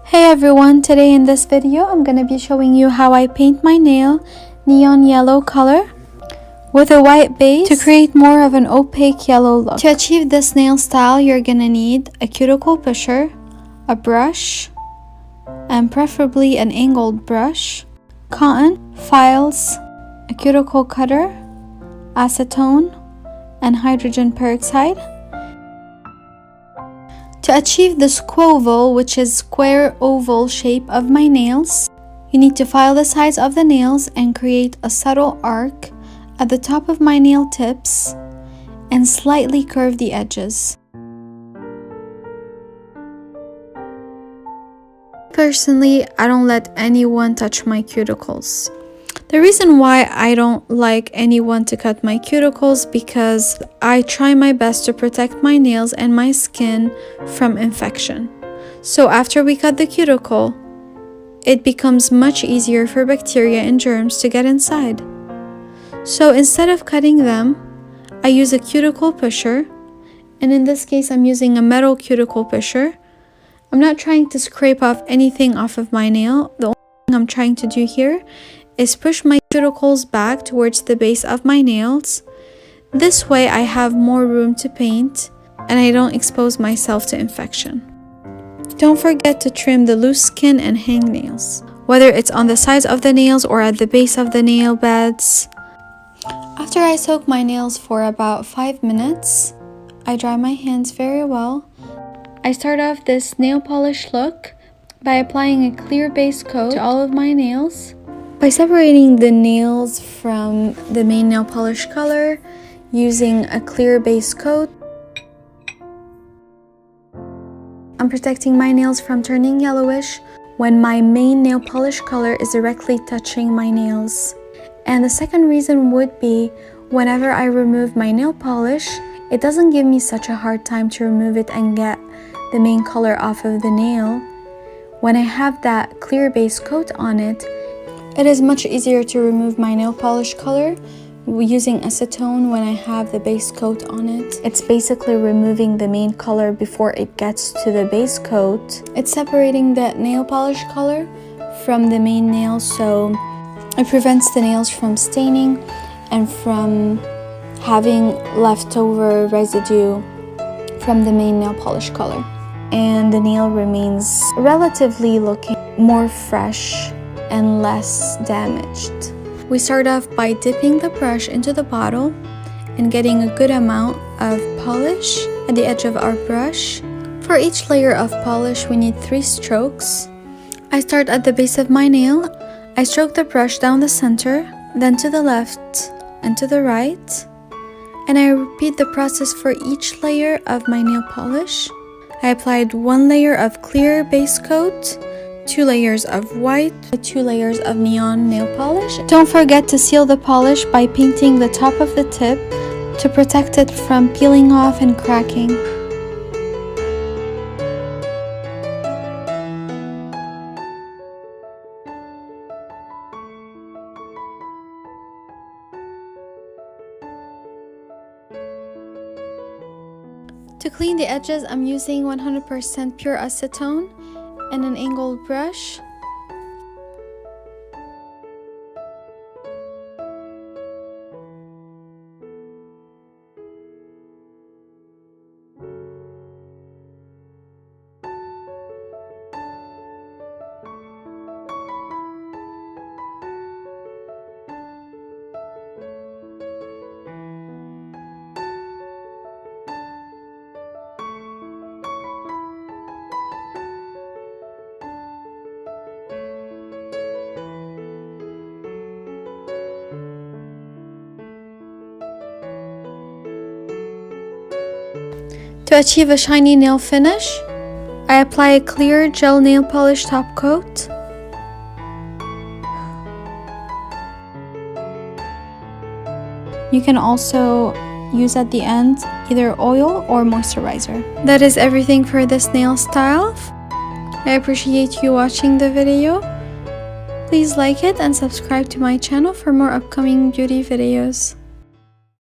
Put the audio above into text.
Hey everyone, today in this video I'm gonna be showing you how I paint my nail neon yellow color with a white base to create more of an opaque yellow look. To achieve this nail style, you're gonna need a cuticle pusher, a brush, and preferably an angled brush, cotton, files, a cuticle cutter, acetone, and hydrogen peroxide. To achieve the squoval, which is square oval shape of my nails, you need to file the sides of the nails and create a subtle arc at the top of my nail tips and slightly curve the edges. Personally, I don't let anyone touch my cuticles. The reason why I don't like anyone to cut my cuticles because I try my best to protect my nails and my skin from infection. So after we cut the cuticle, it becomes much easier for bacteria and germs to get inside. So instead of cutting them, I use a cuticle pusher, and in this case I'm using a metal cuticle pusher. I'm not trying to scrape off anything off of my nail. The only thing I'm trying to do here is push my cuticles back towards the base of my nails. This way I have more room to paint and I don't expose myself to infection. Don't forget to trim the loose skin and hangnails, whether it's on the sides of the nails or at the base of the nail beds. After I soak my nails for about 5 minutes, I dry my hands very well. I start off this nail polish look by applying a clear base coat to all of my nails. By separating the nails from the main nail polish color using a clear base coat, I'm protecting my nails from turning yellowish when my main nail polish color is directly touching my nails. And the second reason would be whenever I remove my nail polish, it doesn't give me such a hard time to remove it and get the main color off of the nail. When I have that clear base coat on it, it is much easier to remove my nail polish color using acetone when I have the base coat on it. It's basically removing the main color before it gets to the base coat. It's separating that nail polish color from the main nail, so it prevents the nails from staining and from having leftover residue from the main nail polish color. And the nail remains relatively looking more fresh and less damaged. We start off by dipping the brush into the bottle and getting a good amount of polish at the edge of our brush. For each layer of polish, we need 3 strokes. I start at the base of my nail. I stroke the brush down the center, then to the left and to the right. And I repeat the process for each layer of my nail polish. I applied 1 layer of clear base coat, 2 layers of white, 2 layers of neon nail polish. Don't forget to seal the polish by painting the top of the tip to protect it from peeling off and cracking. To clean the edges, I'm using 100% pure acetone and an angled brush. To achieve a shiny nail finish, I apply a clear gel nail polish top coat. You can also use at the end either oil or moisturizer. That is everything for this nail style. I appreciate you watching the video. Please like it and subscribe to my channel for more upcoming beauty videos.